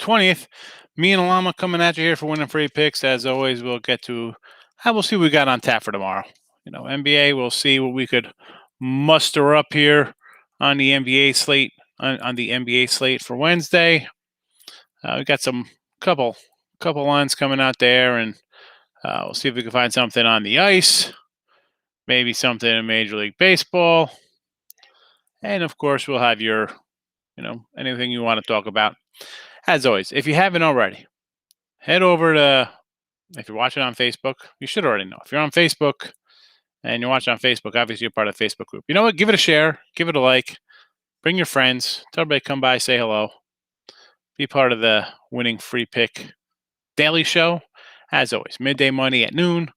20th. Me and Alama coming at you here for winning free picks. As always, we'll get to we'll see what we got on tap for tomorrow. NBA, we'll see what we could muster up here on the NBA slate on the NBA slate for Wednesday. We got some couple lines coming out there, and we'll see if we can find something on the ice, maybe something in Major League Baseball, and of course we'll have your anything you want to talk about. As always, if you haven't already, head over to, if you're watching on Facebook, you should already know. If you're on Facebook and you're watching on Facebook, obviously you're part of the Facebook group. You know what? Give it a share, give it a like, bring your friends, tell everybody come by, say hello, be part of the winning free pick daily show. As always, midday money at noon,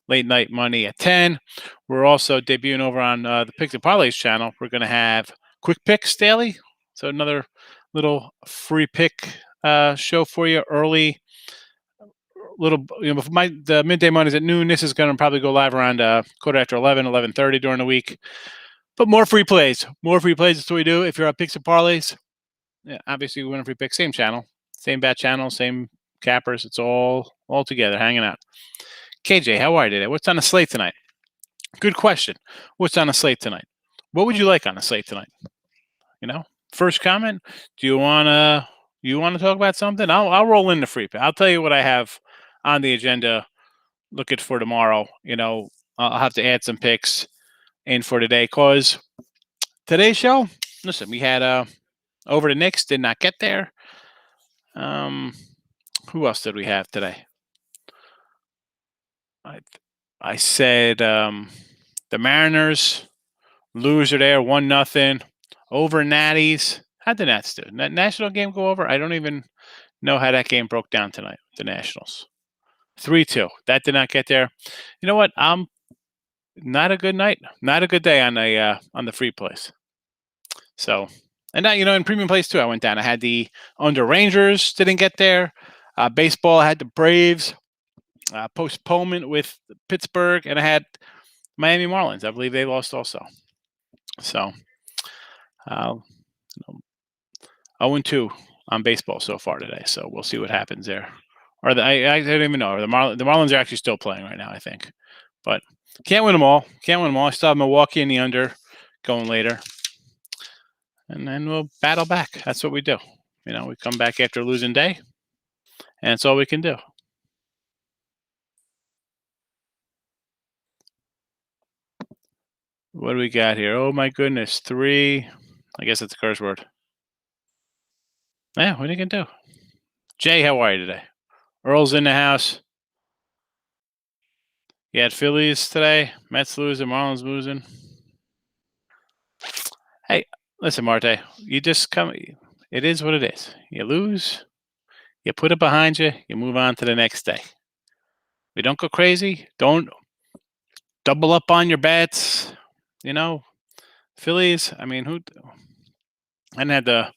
late night money at 10. We're also debuting over on the Picks and Parlays channel. We're going to have quick picks daily. So another little free pick show for you early. The midday money is at noon. This is going to probably go live around quarter after 11:30 during the week. But more free plays. That's what we do. If you're on Picks and Parlays, obviously we win a free pick. Same channel, same bat channel, same cappers. It's all together, hanging out. KJ, how are you today? What's on the slate tonight? Good question. What's on the slate tonight? What would you like on the slate tonight? First comment. Do you want to talk about something? I'll roll in the free pick. I'll tell you what I have on the agenda. Looking for tomorrow. I'll have to add some picks in for today, because today's show. Listen, we had over the Knicks, did not get there. Who else did we have today? I said the Mariners loser there, 1-0 over Natties. How'd the Nats do? That national game go over? I don't even know how that game broke down tonight. The Nationals, 3-2. That did not get there. You know what? Not a good night. Not a good day on the free plays. So, and that, in premium plays too, I went down. I had the under Rangers, didn't get there. Baseball, I had the Braves. Postponement with Pittsburgh, and I had Miami Marlins. I believe they lost also. So, 0-2 on baseball so far today. So we'll see what happens there. Or I don't even know. The Marlins are actually still playing right now, I think. But can't win them all. I still have Milwaukee in the under going later. And then we'll battle back. That's what we do. We come back after a losing day, and that's all we can do. What do we got here? Oh, my goodness. 3. I guess it's a curse word. Yeah, what are you going to do? Jay, how are you today? Earl's in the house. You had Phillies today. Mets losing, Marlins losing. Hey, listen, Marte. You just come. It is what it is. You lose. You put it behind you. You move on to the next day. We don't go crazy. Don't double up on your bets. Phillies. I mean, who? And had the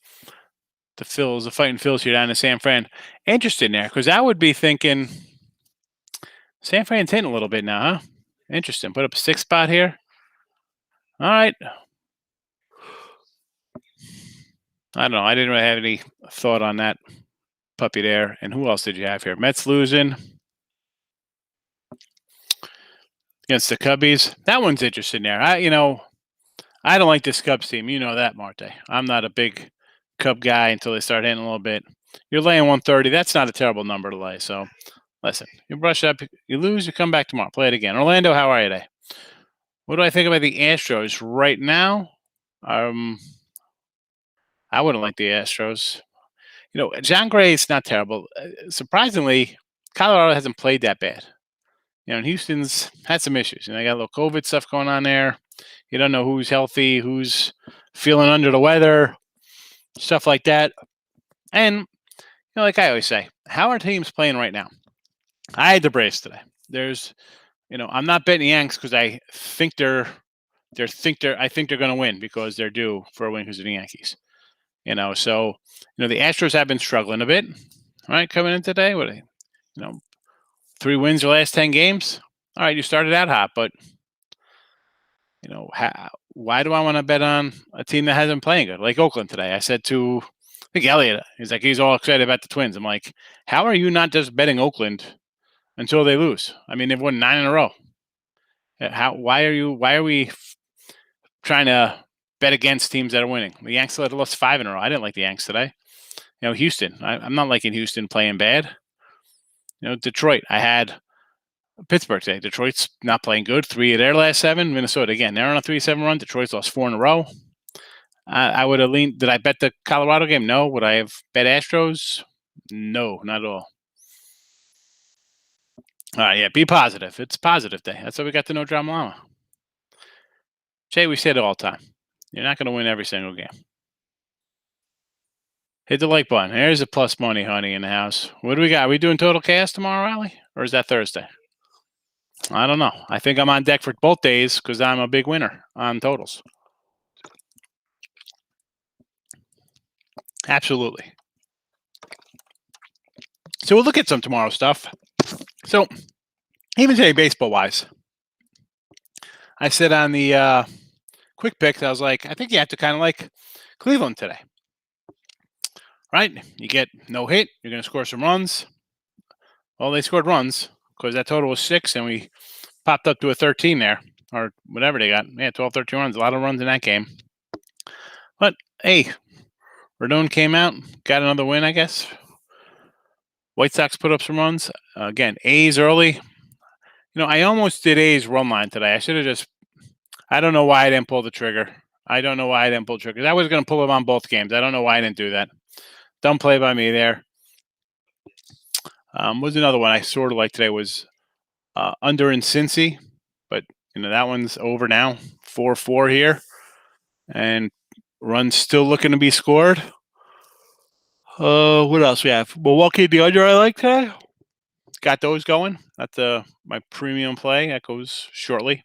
Phils, the fighting Phils here down in San Fran. Interesting there, because I would be thinking San Fran's hitting a little bit now, huh? Interesting. Put up a 6 spot here. All right. I don't know. I didn't really have any thought on that puppy there. And who else did you have here? Mets losing against the Cubbies. That one's interesting there. I don't like this Cubs team. You know that, Marte. I'm not a big Cub guy until they start hitting a little bit. You're laying 130. That's not a terrible number to lay. So, listen, you brush up, you lose, you come back tomorrow. Play it again. Orlando, how are you today? What do I think about the Astros right now? I wouldn't like the Astros. John Gray's not terrible. Surprisingly, Colorado hasn't played that bad. And Houston's had some issues. They got a little COVID stuff going on there. You don't know who's healthy, who's feeling under the weather, stuff like that. And, like I always say, how are teams playing right now? I had the Braves today. There's, I'm not betting the Yanks because I think they're going to win because they're due for a win because of the Yankees. So, the Astros have been struggling a bit, right? Coming in today, 3 wins your last 10 games. All right, you started out hot, but why do I want to bet on a team that hasn't been playing good? Like Oakland today. I said to think Elliot, he's all excited about the Twins. I'm like, how are you not just betting Oakland until they lose? I mean, they've won 9 in a row. Why are we trying to bet against teams that are winning? The Yanks had lost 5 in a row. I didn't like the Yanks today. Houston. I'm not liking Houston playing bad. Detroit. I had Pittsburgh today. Detroit's not playing good. 3 of their last 7. Minnesota, again, they're on a 3-7 run. Detroit's lost 4 in a row. I would have leaned. Did I bet the Colorado game? No. Would I have bet Astros? No, not at all. All right, yeah, be positive. It's positive day. That's how we got to know Drama Llama. Jay, we say it all the time. You're not going to win every single game. Hit the like button. There's a plus money, honey, in the house. What do we got? Are we doing total chaos tomorrow, Allie? Or is that Thursday? I don't know. I think I'm on deck for both days because I'm a big winner on totals. Absolutely. So we'll look at some tomorrow stuff. So even today, baseball-wise, I said on the quick picks, I was like, I think you have to kind of like Cleveland today. Right? You get no hit. You're going to score some runs. Well, they scored runs because that total was 6, and we popped up to a 13 there, or whatever they got. Yeah, 12, 13 runs. A lot of runs in that game. But, hey, Rodon came out, got another win, I guess. White Sox put up some runs. Again, A's early. I almost did A's run line today. I should have I don't know why I didn't pull the trigger. I don't know why I didn't pull the trigger. I was going to pull it on both games. I don't know why I didn't do that. Dumb play by me there. Was another one I sort of like today was under in Cincy, but that one's over now. 4-4 here, and runs still looking to be scored. What else we have? Milwaukee, the under I like today. Got those going. That's my premium play. That goes shortly.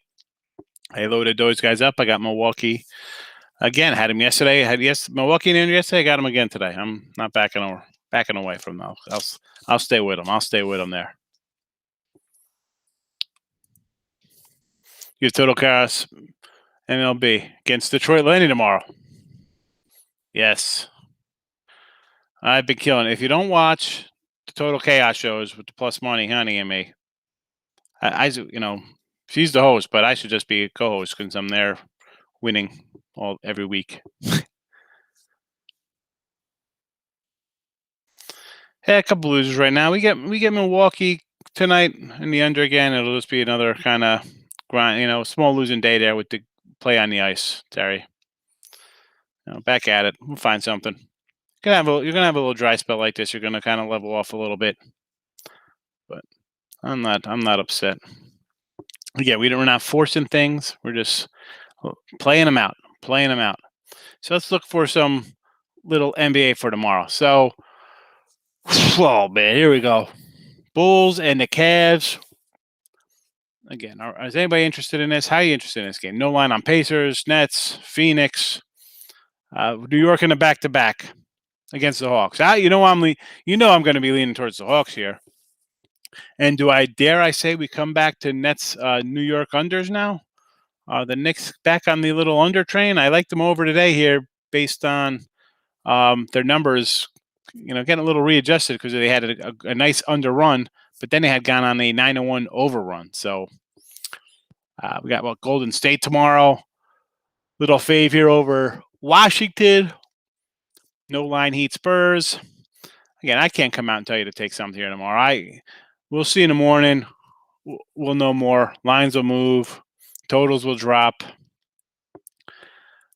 I loaded those guys up. I got Milwaukee again. Had him yesterday. Milwaukee in yesterday. I got him again today. I'm not backing away from them. I'll stay with them. I'll stay with them there. You have total chaos MLB against Detroit Landing tomorrow. Yes. I've been killing it. If you don't watch the Total Chaos shows with the plus money, honey, and me, she's the host, but I should just be a co-host because I'm there winning every week. Hey, a couple losers right now. We get Milwaukee tonight in the under again. It'll just be another kind of grind, small losing day there with the play on the ice, Terry. Back at it. We'll find something. You're gonna have a little dry spell like this. You're gonna kind of level off a little bit, but I'm not upset. Yeah, we're not forcing things. We're just playing them out. So let's look for some little NBA for tomorrow. So, oh man, here we go. Bulls and the Cavs. Again, is anybody interested in this? How are you interested in this game? No line on Pacers, Nets, Phoenix, New York in a back-to-back against the Hawks. I'm going to be leaning towards the Hawks here. And dare I say we come back to Nets New York unders now? The Knicks back on the little under train. I like them over today here based on their numbers, getting a little readjusted because they had a nice under run, but then they had gone on a 9-1 overrun. So we got Golden State tomorrow. Little fave here over Washington. No line Heat Spurs. Again, I can't come out and tell you to take something here tomorrow. We'll see in the morning. We'll know more. Lines will move. Totals will drop.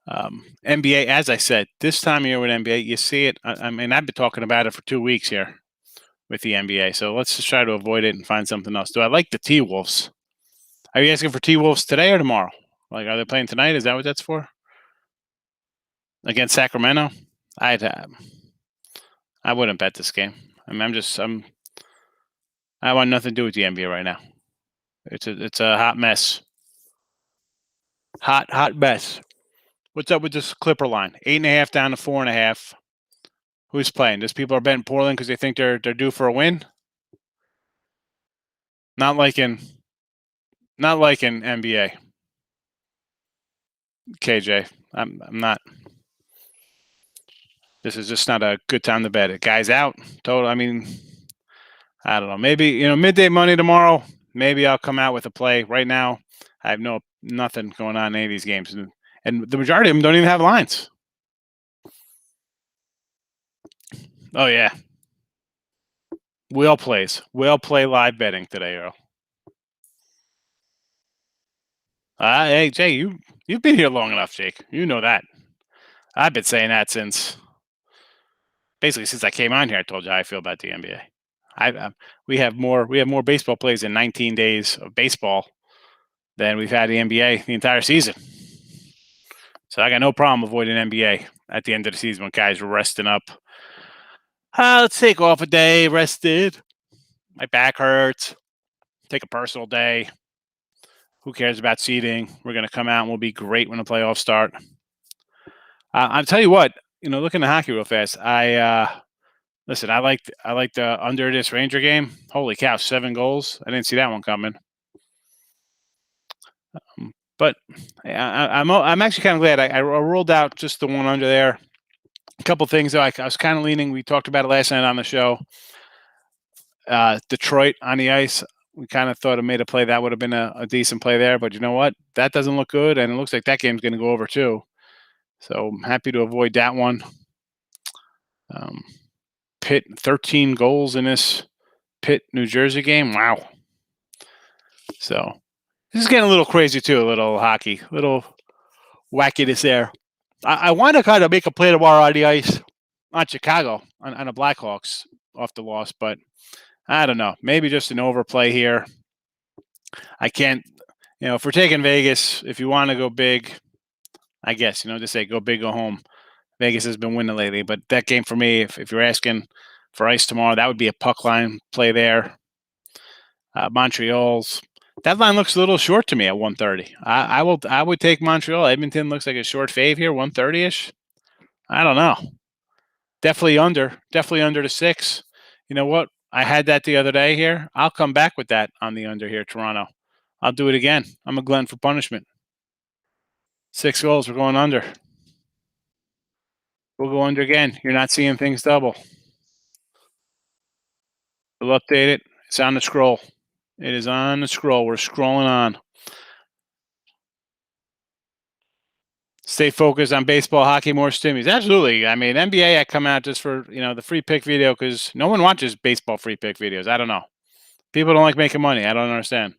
NBA, as I said, this time of year with NBA, you see it. I've been talking about it for 2 weeks here with the NBA. So let's just try to avoid it and find something else. Do I like the T-Wolves? Are you asking for T-Wolves today or tomorrow? Like, are they playing tonight? Is that what that's for? Against Sacramento? I wouldn't bet this game. I want nothing to do with the NBA right now. It's a hot mess. Hot mess. What's up with this Clipper line? 8.5 down to 4.5. Who's playing? Just people are betting Portland because they think they're due for a win. Not like in NBA. KJ, I'm not. This is just not a good time to bet. A guy's out. Total. I mean, I don't know. Maybe midday money tomorrow. Maybe I'll come out with a play. Right now, I have nothing going on in any of these games, and the majority of them don't even have lines. Oh yeah, Will plays. Will play live betting today, Earl. Hey Jay, you've been here long enough, Jake. You know that. I've been saying that since basically since I came on here. I told you how I feel about the NBA. We have more baseball plays in 19 days of baseball than we've had the NBA the entire season. So I got no problem avoiding NBA at the end of the season when guys are resting up. Let's take off a day, rested. My back hurts. Take a personal day. Who cares about seeding? We're going to come out and we'll be great when the playoffs start. I'll tell you what, looking at hockey real fast, listen, I like the under this Ranger game. Holy cow, 7 goals. I didn't see that one coming. But I'm actually kind of glad I rolled out just the one under there. A couple things though, I was kind of leaning. We talked about it last night on the show. Detroit on the ice. We kind of thought it made a play. That would have been a decent play there. But you know what? That doesn't look good, and it looks like that game's going to go over too. So I'm happy to avoid that one. Pitt 13 goals in this Pitt New Jersey game. Wow. So this is getting a little crazy too. A little hockey, little wackiness there. I want to kind of make a play tomorrow on the ice on Chicago on the Blackhawks off the loss, but I don't know. Maybe just an overplay here. I can't. If we're taking Vegas, if you want to go big, I guess just say go big, go home. Vegas has been winning lately, but that game for me, if you're asking for ice tomorrow, that would be a puck line play there. Montreal's that line looks a little short to me at 130. I would take Montreal. Edmonton looks like a short fave here, 130 ish. I don't know. Definitely under the 6. You know what? I had that the other day here. I'll come back with that on the under here, Toronto. I'll do it again. I'm a Glenn for punishment. 6 goals. We're going under. We'll go under again. You're not seeing things double. We'll update it. It's on the scroll. It is on the scroll. We're scrolling on. Stay focused on baseball, hockey, more stimmies. Absolutely. I mean, NBA, I come out just for, the free pick video because no one watches baseball free pick videos. I don't know. People don't like making money. I don't understand.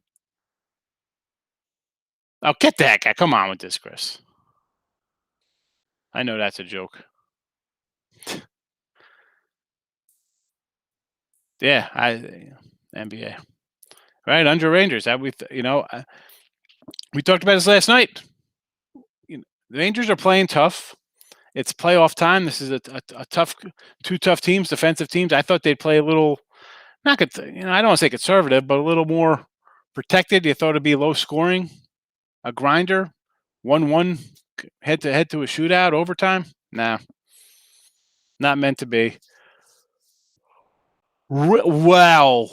Oh, get the heck out. Come on with this, Chris. I know that's a joke. Yeah, NBA. Right, under Rangers. We talked about this last night. The Rangers are playing tough. It's playoff time. This is a tough, 2 tough teams, defensive teams. I thought they'd play a little, not good. I don't want to say conservative, but a little more protected. You thought it'd be low scoring, a grinder, 1-1, head to head to a shootout, overtime. Nah, not meant to be. Wow!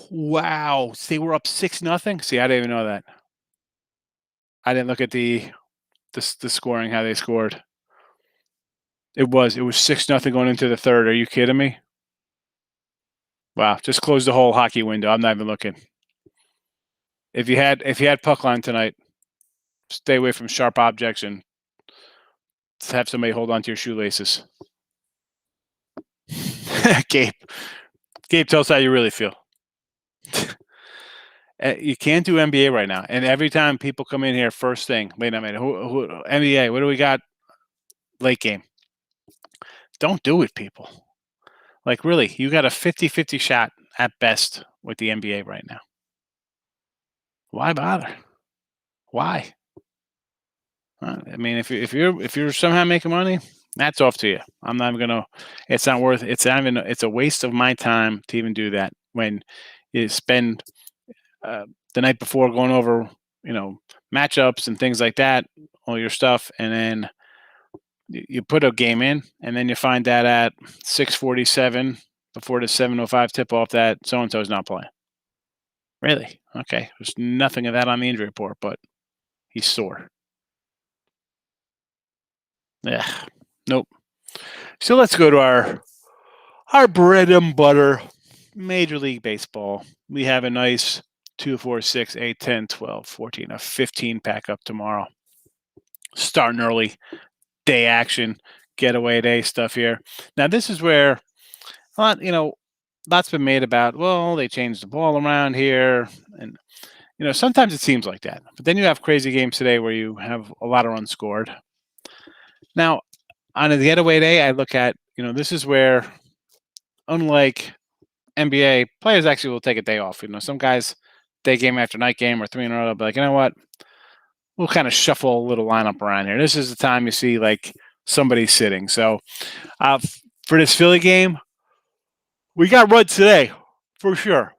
See, we're up 6-0. See, I didn't even know that. I didn't look at the scoring, how they scored. It was 6-0 going into the third. Are you kidding me? Wow! Just close the whole hockey window. I'm not even looking. If you had puck line tonight, stay away from sharp objects and have somebody hold on to your shoelaces. Gabe, tell us how you really feel. You can't do NBA right now, and every time people come in here, first thing, wait a minute, who NBA? What do we got? Late game. Don't do it, people. Like, really, you got a 50-50 shot at best with the NBA right now. Why bother? Why? I mean, if you're somehow making money, that's off to you. I'm not even gonna. It's not worth. It's not even. It's a waste of my time to even do that when you spend the night before going over, matchups and things like that, all your stuff, and then you put a game in, and then you find that at 6:47 before the 7:05 tip off that so and so is not playing. Really? Okay. There's nothing of that on the injury report, but he's sore. Yeah. Nope. So let's go to our bread and butter, Major League Baseball. We have a nice 2, 4, 6, 8, 10, 12, 14, a 15 pack up tomorrow. Starting early, day action, getaway day stuff here. Now this is where lots been made about. Well, they changed the ball around here, and sometimes it seems like that. But then you have crazy games today where you have a lot of runs scored. Now, on a getaway day, I look at this is where, unlike NBA, players actually will take a day off. Some guys day game after night game or 3 in a row, they'll be like, you know what, we'll kind of shuffle a little lineup around here. This is the time you see like somebody sitting. So for this Philly game, we got runs today for sure.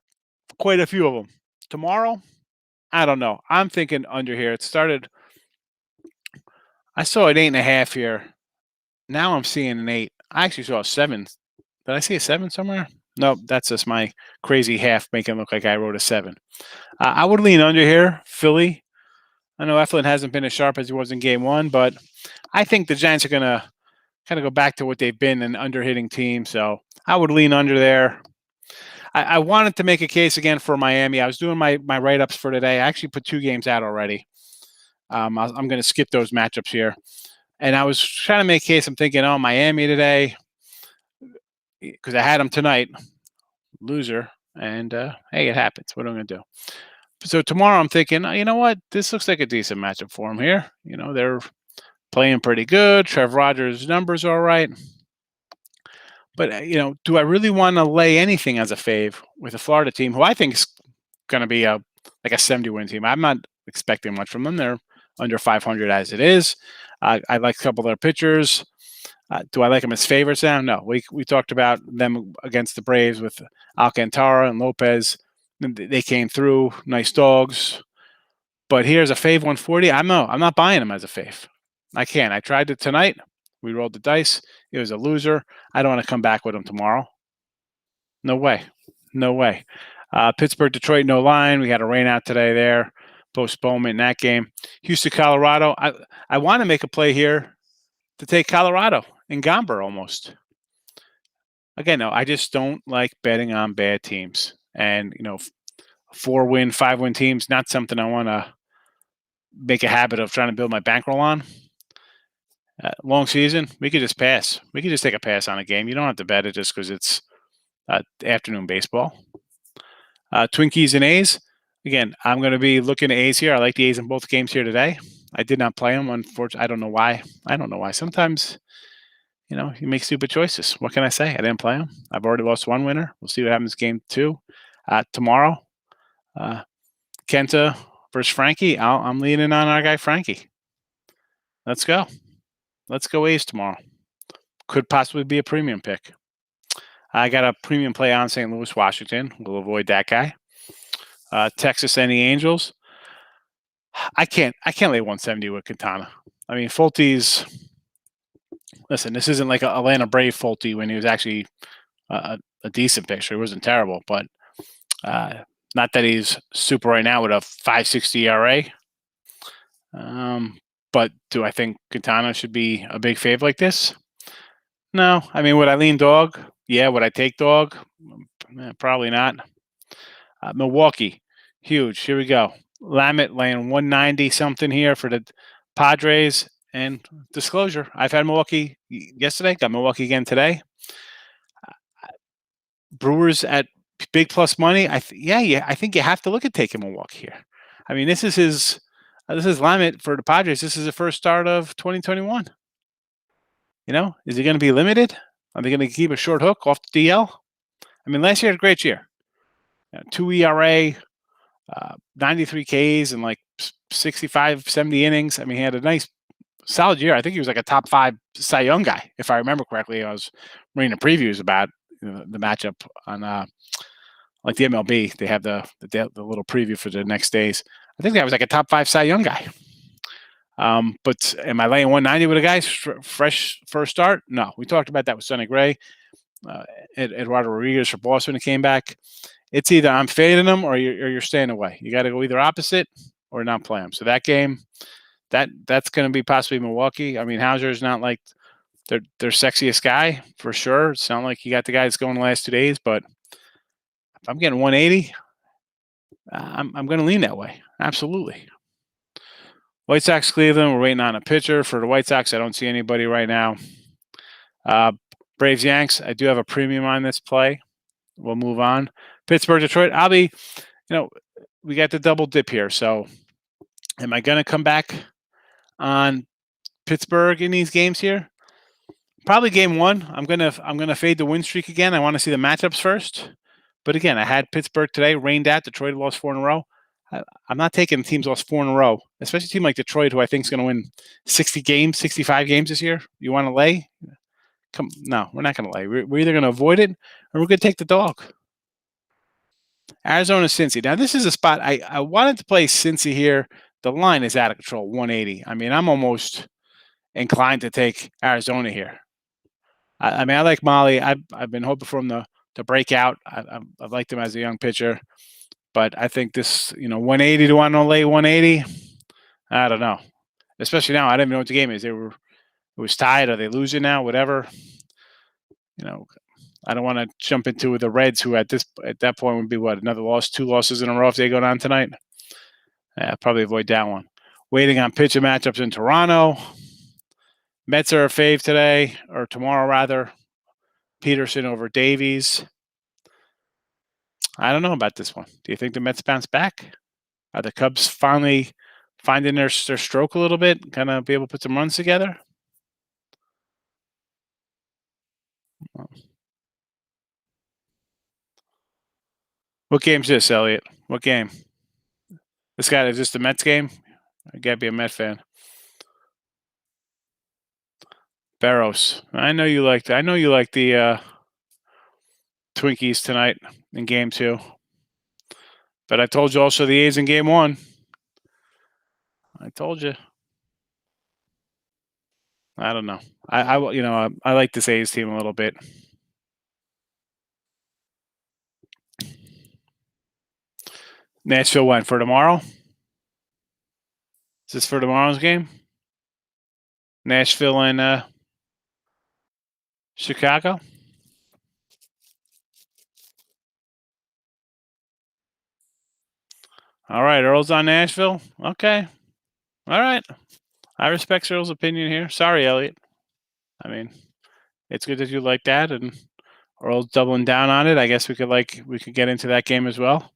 Quite a few of them. Tomorrow, I don't know. I'm thinking under here. It started. I saw an 8.5 here. Now I'm seeing an 8. I actually saw a 7. Did I see a 7 somewhere? No, that's just my crazy half making it look like I wrote a 7. I would lean under here, Philly. I know Eflin hasn't been as sharp as he was in game 1, but I think the Giants are going to kind of go back to what they've been, an under-hitting team. So I would lean under there. I wanted to make a case again for Miami. I was doing my write-ups for today. I actually put 2 games out already. I'm going to skip those matchups here. And I was trying to make a case. I'm thinking, oh, Miami today, because I had them tonight. Loser. And, hey, it happens. What am I going to do? So tomorrow I'm thinking, you know what? This looks like a decent matchup for them here. They're playing pretty good. Trev Rogers' numbers are all right. But, do I really want to lay anything as a fave with a Florida team who I think is going to be a 70-win team? I'm not expecting much from them. They're under 500 as it is. I like a couple of their pitchers. Do I like them as favorites now? No. We talked about them against the Braves with Alcantara and Lopez. They came through. Nice dogs. But here's a fave 140. I'm not buying them as a fave. I can't. I tried it tonight. We rolled the dice. It was a loser. I don't want to come back with them tomorrow. No way. No way. Pittsburgh, Detroit, no line. We had a rain out today there. Postponement in that game. Houston, Colorado. I want to make a play here to take Colorado in Gomber almost. Again, no, I just don't like betting on bad teams. And, 4-win, 5-win teams, not something I want to make a habit of trying to build my bankroll on. Long season, we could just pass. We could just take a pass on a game. You don't have to bet it just because it's afternoon baseball. Twinkies and A's. Again, I'm going to be looking at A's here. I like the A's in both games here today. I did not play them, unfortunately. I don't know why. Sometimes, you make stupid choices. What can I say? I didn't play them. I've already lost one winner. We'll see what happens game 2. Tomorrow, Kenta versus Frankie. I'm leaning on our guy Frankie. Let's go. Let's go A's tomorrow. Could possibly be a premium pick. I got a premium play on St. Louis, Washington. We'll avoid that guy. Texas and the Angels. I can't lay 170 with Quintana. I mean, Fulte's. Listen, this isn't like an Atlanta Brave Fulte when he was actually a decent pitcher. He wasn't terrible, but not that he's super right now with a 5.60 ERA. But do I think Quintana should be a big fave like this? No. I mean, would I lean dog? Yeah. Would I take dog? Probably not. Milwaukee, huge. Here we go. Lamet laying 190 something here for the Padres. And disclosure, I've had Milwaukee yesterday, got Milwaukee again today. Brewers at big plus money. I think you have to look at taking Milwaukee here. I mean, this is Lamet for the Padres. This is the first start of 2021. Is he going to be limited? Are they going to keep a short hook off the DL? I mean, last year had a great year. 2 ERA, 93 Ks, and like 65, 70 innings. I mean, he had a nice, solid year. I think he was like a top 5 Cy Young guy, if I remember correctly. I was reading the previews about the matchup on like the MLB. They have the little preview for the next days. I think that was like a top 5 Cy Young guy. But am I laying 190 with a guy fresh first start? No. We talked about that with Sonny Gray, Eduardo Rodriguez for Boston when he came back. It's either I'm fading them or you're staying away. You got to go either opposite or not play them. So that game, that's going to be possibly Milwaukee. I mean, Hauser is not like their sexiest guy for sure. It sounds like he got the guy that's going the last 2 days, but if I'm getting 180, I'm going to lean that way. Absolutely. White Sox Cleveland. We're waiting on a pitcher for the White Sox. I don't see anybody right now. Uh, Braves Yanks. I do have a premium on this play. We'll move on. Pittsburgh Detroit. I'll be, we got the double dip here. So, am I going to come back on Pittsburgh in these games here? Probably game one. I'm gonna fade the win streak again. I want to see the matchups first. But again, I had Pittsburgh today, rained out. Detroit lost 4 in a row. I'm not taking teams lost 4 in a row, especially a team like Detroit, who I think is going to win 60 games, 65 games this year. You want to lay? No, we're not going to lay. We're either going to avoid it or we're going to take the dog. Arizona, Cincy. Now, this is a spot I wanted to play Cincy here. The line is out of control, 180. I mean, I'm almost inclined to take Arizona here. I mean, I like Molly. I've been hoping for him to break out. I've liked him as a young pitcher, but I think this, 180 to want to lay 180. I don't know. Especially now, I don't even know what the game is. It was tied. Are they losing now? Whatever. I don't want to jump into the Reds, who at that point would be what, another loss, 2 losses in a row if they go down tonight. Probably avoid that one. Waiting on pitcher matchups in Toronto. Mets are a fave today, or tomorrow rather. Peterson over Davies. I don't know about this one. Do you think the Mets bounce back? Are the Cubs finally finding their stroke a little bit, kind of be able to put some runs together? What game's this, Elliot? What game? This guy is just a Mets game? I gotta be a Met fan. Barros. I know you like the Twinkies tonight in game 2. But I told you also the A's in game 1. I told you. I don't know. I like this A's team a little bit. Nashville went for tomorrow. Is this for tomorrow's game? Nashville and Chicago. All right, Earl's on Nashville. Okay. All right. I respect Earl's opinion here. Sorry, Elliot. I mean, it's good that you like that, and Earl's doubling down on it. I guess we could get into that game as well.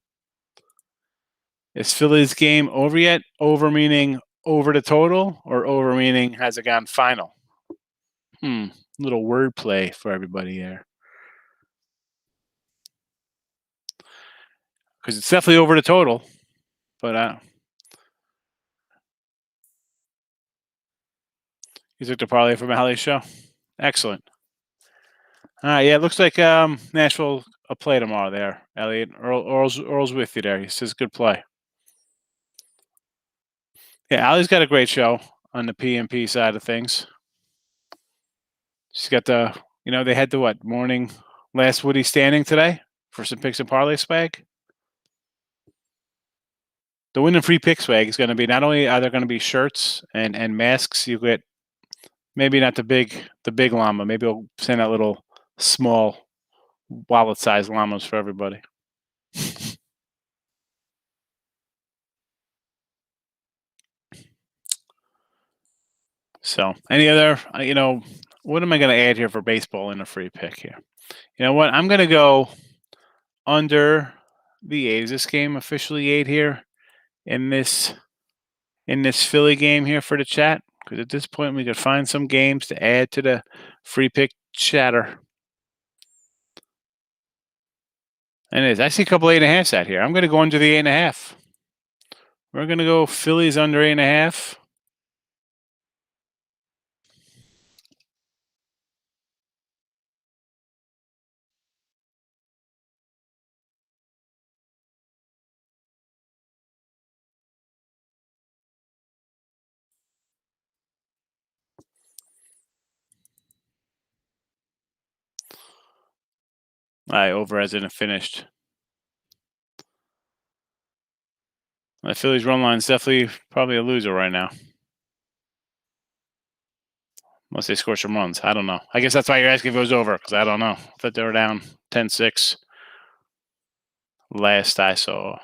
Is Philly's game over yet? Over meaning over the total, or over meaning has it gone final? Little wordplay for everybody there. Because it's definitely over the total, but you took the parlay from Alley's show. Excellent. All right, yeah, it looks like Nashville a play tomorrow there, Elliot. Earl's with you there. He says good play. Yeah, Allie's got a great show on the PMP side of things. She's got they had the morning last Woody standing today for some picks and parlay swag. The win and free pick swag is going to be, not only are there going to be shirts and masks, you get maybe not the big llama. Maybe we'll send out little small wallet-sized llamas for everybody. So, any other, what am I going to add here for baseball in a free pick here? You know what? I'm going to go under the A's. This game officially 8 here in this Philly game here for the chat, because at this point we could find some games to add to the free pick chatter. And it is. I see a couple 8.5s out here. I'm going to go under the 8.5. We're going to go Phillies under 8.5. Over as in a finished. The Phillies run line is definitely probably a loser right now. unless they score some runs. I don't know. I guess that's why you're asking if it was over, because I don't know. I thought they were down 10-6 last I saw.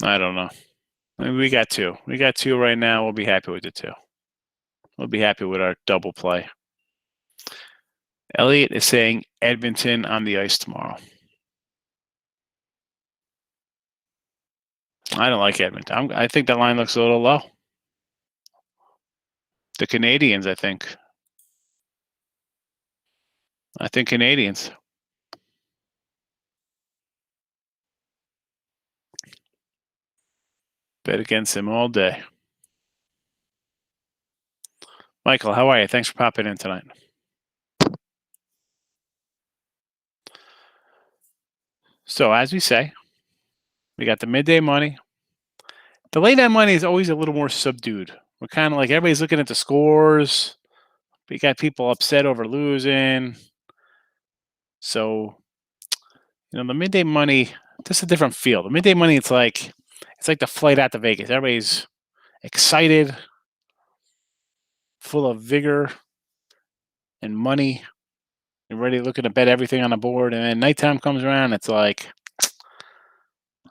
I don't know. I mean, we got two. We got two right now. We'll be happy with the two. We'll be happy with our double play. Elliot is saying Edmonton on the ice tomorrow. I don't like Edmonton. I think that line looks a little low. The Canadians, I think. I think Canadians. Bet against him all day. Michael, how are you? Thanks for popping in tonight. So, as we say, we got the midday money. The late night money is always a little more subdued. We're kind of like everybody's looking at the scores. We got people upset over losing. So, the midday money, this is a different feel. The midday money, it's like the flight out to Vegas. Everybody's excited, full of vigor and money, and ready looking to bet everything on the board. And then nighttime comes around, it's like,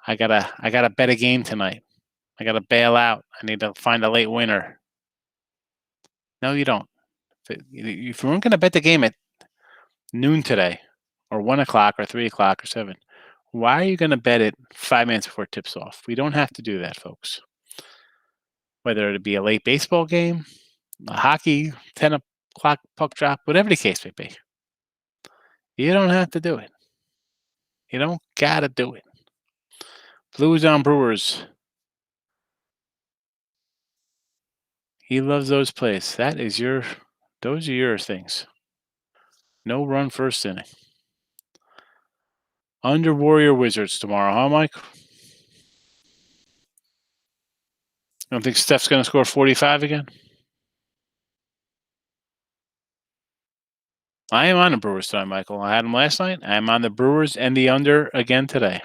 I gotta bet a game tonight. I gotta bail out. I need to find a late winner. No, you don't. If you weren't gonna bet the game at noon today, or 1 o'clock, or 3 o'clock, or 7, why are you gonna bet it 5 minutes before it tips off? We don't have to do that, folks. Whether it be a late baseball game, a hockey 10 o'clock puck drop, whatever the case may be, you don't have to do it. You don't gotta do it. Blues on Brewers. He loves those plays. Those are your things. No run first inning. Under Warrior Wizards tomorrow, huh, Mike? You don't think Steph's going to score 45 again? I am on the Brewers tonight, Michael. I had them last night. I am on the Brewers and the under again today.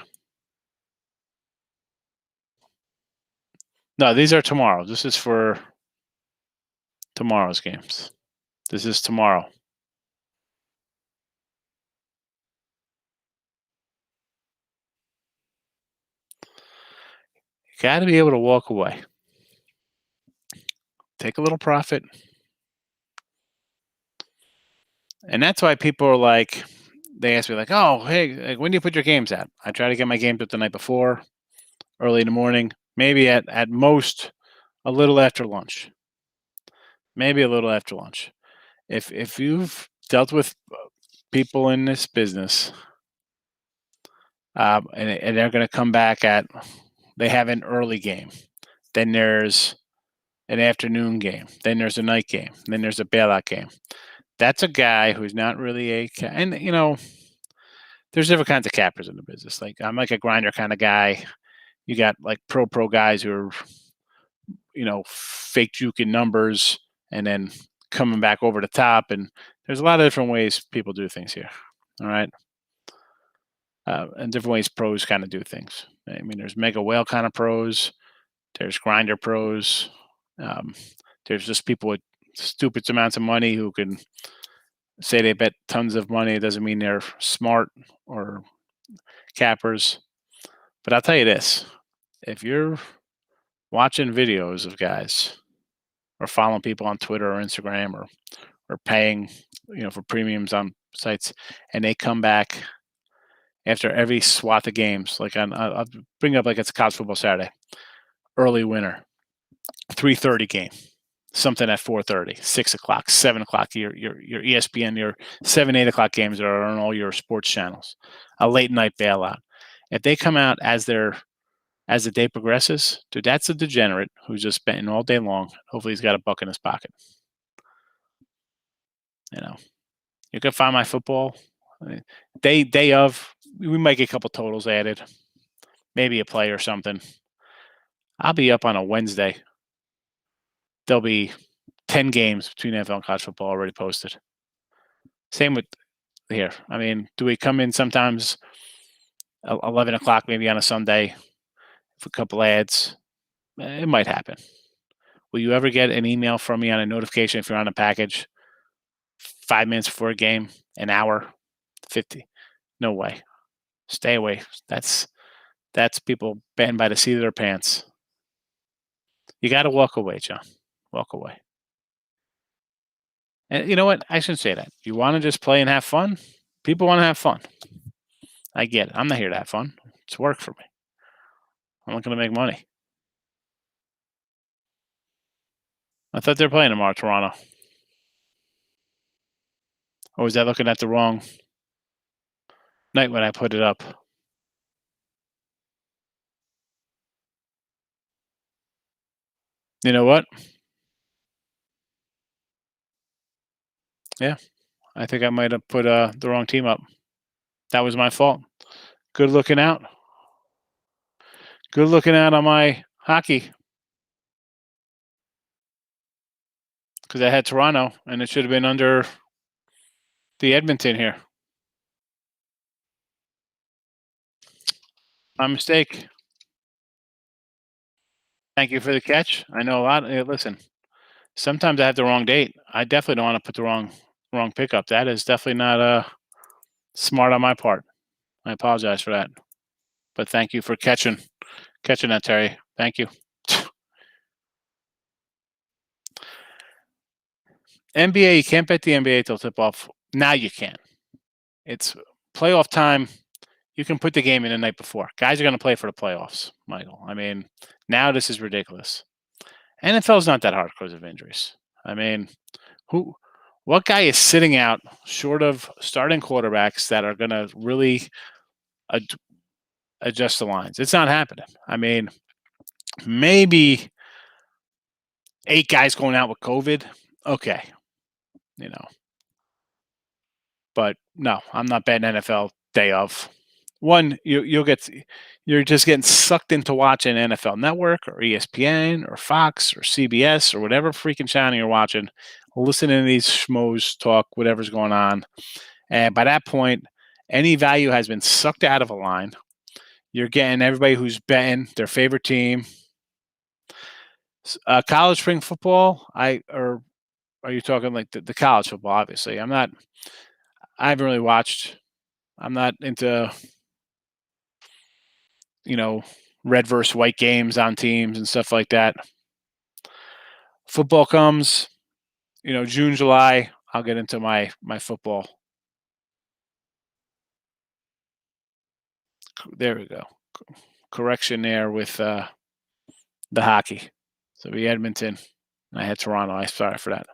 No, these are tomorrow. This is for tomorrow's games. This is tomorrow. You got to be able to walk away. Take a little profit. And that's why people are like, they ask me like, oh, hey, when do you put your games at? I try to get my games up the night before, early in the morning, maybe at most a little after lunch. Maybe a little after lunch. If you've dealt with people in this business, and they're going to come back they have an early game, then there's an afternoon game, then there's a night game, then there's a bailout game. That's a guy who's not really and there's different kinds of cappers in the business. Like I'm like a grinder kind of guy. You got like pro guys who are, fake juking numbers and then coming back over the top. And there's a lot of different ways people do things here. All right. And different ways pros kind of do things. I mean, there's mega whale kind of pros. There's grinder pros. There's just people with stupid amounts of money who can say they bet tons of money. It doesn't mean they're smart or cappers. But I'll tell you this. If you're watching videos of guys or following people on Twitter or Instagram or paying, for premiums on sites, and they come back after every swath of games, like I'll bring up like it's college football Saturday, early winner, 3:30 game, something at 4:30, 6 o'clock, 7 o'clock, your ESPN, your 7, 8 o'clock games are on all your sports channels, a late night bailout. If they come out as they're as the day progresses, dude, that's a degenerate who's just betting all day long. Hopefully, he's got a buck in his pocket. You know, you can find my football. I mean, day of, we might get a couple totals added, maybe a play or something. I'll be up on a Wednesday. There'll be 10 games between NFL and college football already posted. Same with here. I mean, do we come in sometimes 11 o'clock maybe on a Sunday with a couple ads? It might happen. Will you ever get an email from me on a notification if you're on a package 5 minutes before a game, an hour, 50? No way. Stay away. That's people betting by the seat of their pants. You got to walk away, John. Walk away. And you know what? I shouldn't say that. You want to just play and have fun? People want to have fun. I get it. I'm not here to have fun. It's work for me. I'm not going to make money. I thought they were playing tomorrow, Toronto. Or was I looking at the wrong night when I put it up? You know what? Yeah, I think I might have put the wrong team up. That was my fault. Good looking out. Good looking out on my hockey because I had Toronto and it should have been under the Edmonton here. My mistake. Thank you for the catch. I know a lot. Listen, sometimes I have the wrong date. I definitely don't want to put the wrong pickup. That is definitely not smart on my part. I apologize for that. But thank you for catching that, Terry. Thank you. NBA, you can't bet the NBA till tip off. Now you can. It's playoff time. You can put the game in the night before. Guys are going to play for the playoffs, Michael. I mean, now this is ridiculous. NFL is not that hard because of injuries. I mean, what guy is sitting out short of starting quarterbacks that are going to really adjust the lines? It's not happening. I mean, maybe 8 guys going out with COVID. Okay. But no, I'm not betting NFL day of. One, you're just getting sucked into watching NFL Network or ESPN or Fox or CBS or whatever freaking channel you're watching, listening to these schmoes talk whatever's going on. And by that point, any value has been sucked out of a line. You're getting everybody who's betting their favorite team. College spring football, or are you talking like the college football? Obviously, I haven't really watched. I'm not into red versus white games on teams and stuff like that. Football comes, June, July, I'll get into my football. There we go. Correction there with the hockey. So we Edmonton. I had Toronto. I'm sorry for that.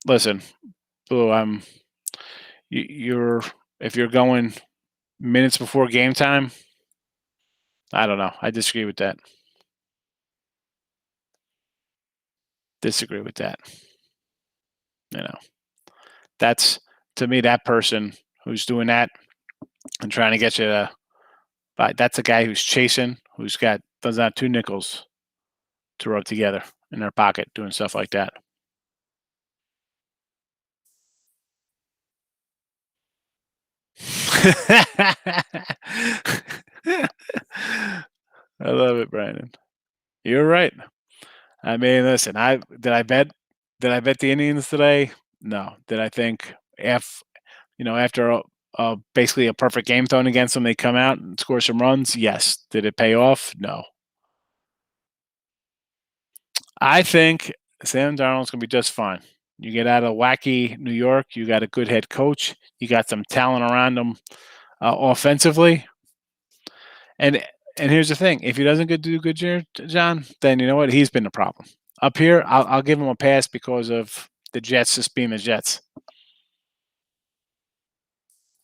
Listen, Blue, if you're going minutes before game time, I don't know. I disagree with that. That's, to me, that person who's doing that and trying to get you to, that's a guy who's chasing, doesn't have 2 nickels to rub together in their pocket doing stuff like that. I love it, Brandon. You're right. I mean, listen, did I bet the Indians today? No. Did I think after basically a perfect game thrown against them, they come out and score some runs? Yes. Did it pay off? No. I think Sam Darnold's going to be just fine. You get out of wacky New York, you got a good head coach, you got some talent around him offensively, and here's the thing: if he doesn't do good, John, then you know what? He's been the problem. Up here, I'll give him a pass because of the Jets just being the Jets.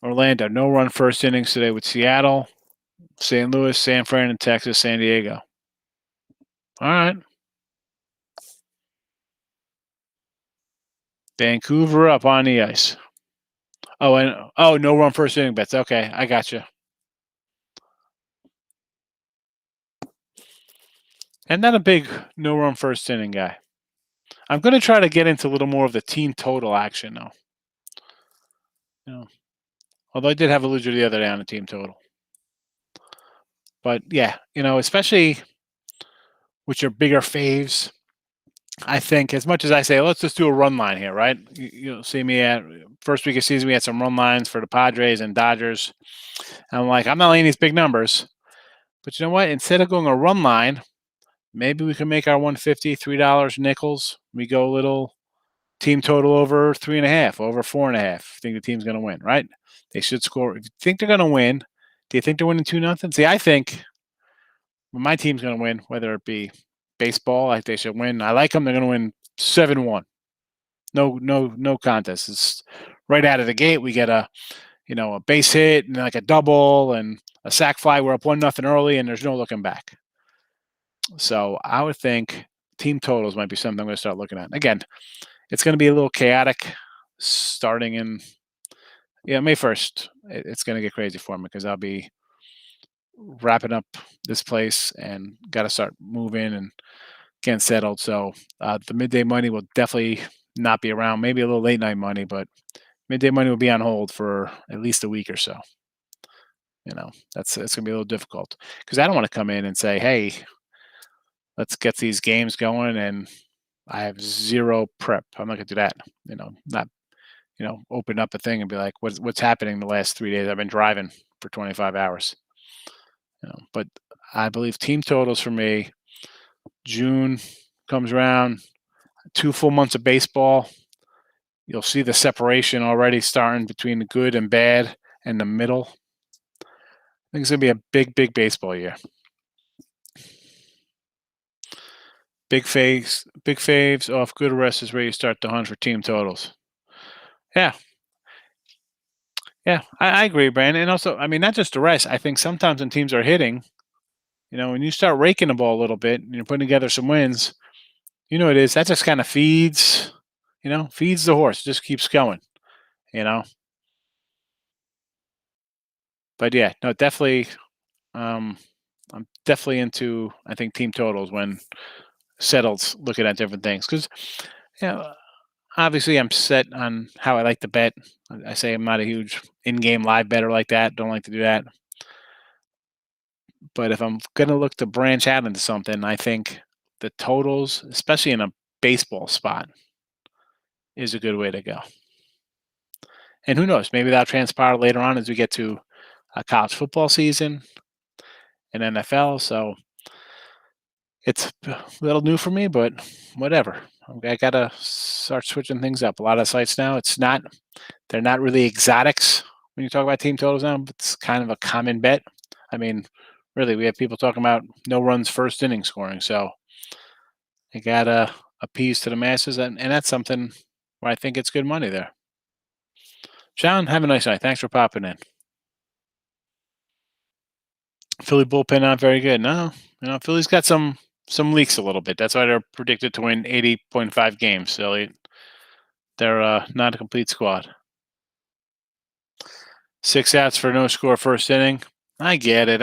Orlando, no run first innings today with Seattle, St. Louis, San Fran, and Texas, San Diego. All right. Vancouver up on the ice. Oh, and no run first inning bets. Okay, I got you. And not a big no run first inning guy. I'm going to try to get into a little more of the team total action, though. You know, although I did have a loser the other day on the team total. But yeah, especially with your bigger faves, I think as much as I say, let's just do a run line here, right? You'll see me at first week of season, we had some run lines for the Padres and Dodgers. I'm like, I'm not laying these big numbers. But you know what? Instead of going a run line, maybe we can make our 150 $3 nickels. We go a little team total over 3.5, over 4.5. Think the team's going to win, right? They should score. If you think they're going to win, do you think they're winning 2-0? See, I think my team's going to win, whether it be baseball, I think they should win. I like them. They're going to win 7-1. No contest. It's right out of the gate. We get a base hit and like a double and a sac fly. We're up 1-0 early, and there's no looking back. So I would think team totals might be something I'm going to start looking at. Again, it's going to be a little chaotic starting in May 1st. It's going to get crazy for me because I'll be wrapping up this place and got to start moving and getting settled. So the midday money will definitely not be around. Maybe a little late night money, but midday money will be on hold for at least a week or so. It's going to be a little difficult because I don't want to come in and say, hey, let's get these games going, and I have zero prep. I'm not going to do that. Not open up a thing and be like, what's happening the last 3 days? I've been driving for 25 hours. But I believe team totals for me, June comes around, 2 full months of baseball. You'll see the separation already starting between the good and bad and the middle. I think it's going to be a big, big baseball year. Big faves off good rest is where you start to hunt for team totals. Yeah. Yeah, I agree, Brandon. And also, I mean, not just the rest. I think sometimes when teams are hitting, when you start raking the ball a little bit and you're putting together some wins, it is. That just kind of feeds the horse. It just keeps going, But yeah, no, definitely. I'm definitely into, I think, team totals when settled looking at different things because, obviously I'm set on how I like to bet. I say I'm not a huge in-game live better like that. Don't like to do that. But if I'm going to look to branch out into something, I think the totals, especially in a baseball spot, is a good way to go. And who knows, maybe that'll transpire later on as we get to a college football season and NFL. So it's a little new for me, but whatever. I got to start switching things up. A lot of sites now, they're not really exotics when you talk about team totals now, but it's kind of a common bet. I mean, really, we have people talking about no runs first inning scoring. So you got to appease to the masses, and that's something where I think it's good money there. John, have a nice night. Thanks for popping in. Philly bullpen not very good. No, Philly's got some leaks a little bit. That's why they're predicted to win 80.5 games. So they're not a complete squad. 6 outs for no score first inning. I get it.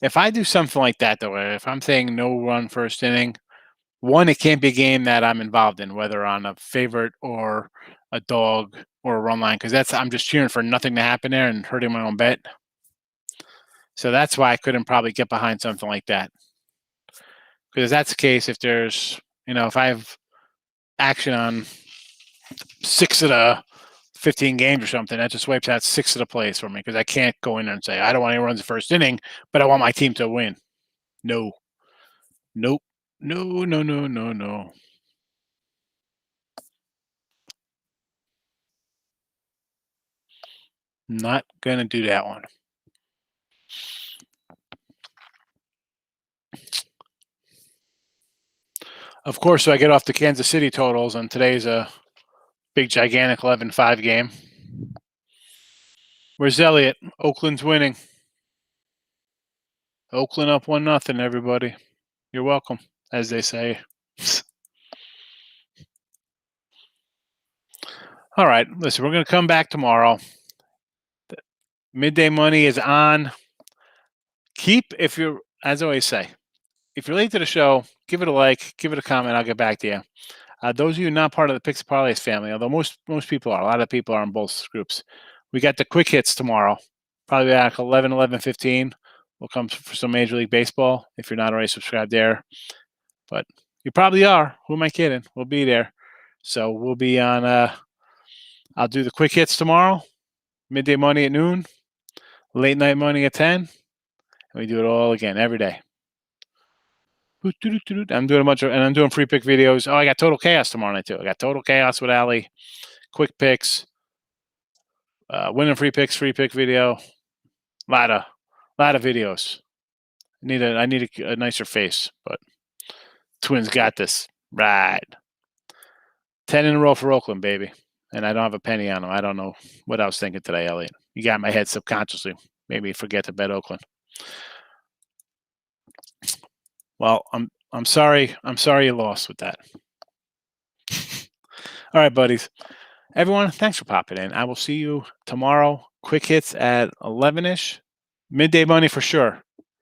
If I do something like that, though, if I'm saying no run first inning, one, it can't be a game that I'm involved in, whether on a favorite or a dog or a run line, because I'm just cheering for nothing to happen there and hurting my own bet. So that's why I couldn't probably get behind something like that. Because if that's the case, if there's, if I have action on 6 of the 15 games or something, that just wipes out 6 of the plays for me because I can't go in there and say, I don't want any runs the first inning, but I want my team to win. No. Nope. No. Not going to do that one. Of course, so I get off the Kansas City totals, and today's a big, gigantic 11-5 game. Where's Elliot? Oakland's winning. Oakland up 1-0, everybody. You're welcome, as they say. All right, listen, we're going to come back tomorrow. Midday Money is on. If you're, as I always say, if you're late to the show, give it a like, give it a comment. I'll get back to you. Those of you not part of the Picks and Parlays family, although most people are, a lot of people are in both groups. We got the quick hits tomorrow, probably back 11:15. We'll come for some Major League Baseball if you're not already subscribed there. But you probably are. Who am I kidding? We'll be there. So we'll be on. I'll do the quick hits tomorrow, midday money at noon, late night money at 10, and we do it all again every day. I'm doing I'm doing free pick videos. Oh, I got Total Chaos tomorrow night too. I got Total Chaos with Ali, quick picks, winning free pick video. Lot of videos. I need a nicer face, but Twins got this right. 10 in a row for Oakland, baby, and I don't have a penny on them. I don't know what I was thinking today, Elliot. You got in my head subconsciously. Maybe forget to bet Oakland. Well, I'm sorry. I'm sorry you lost with that. All right, buddies. Everyone, thanks for popping in. I will see you tomorrow. Quick hits at 11-ish. Midday money for sure.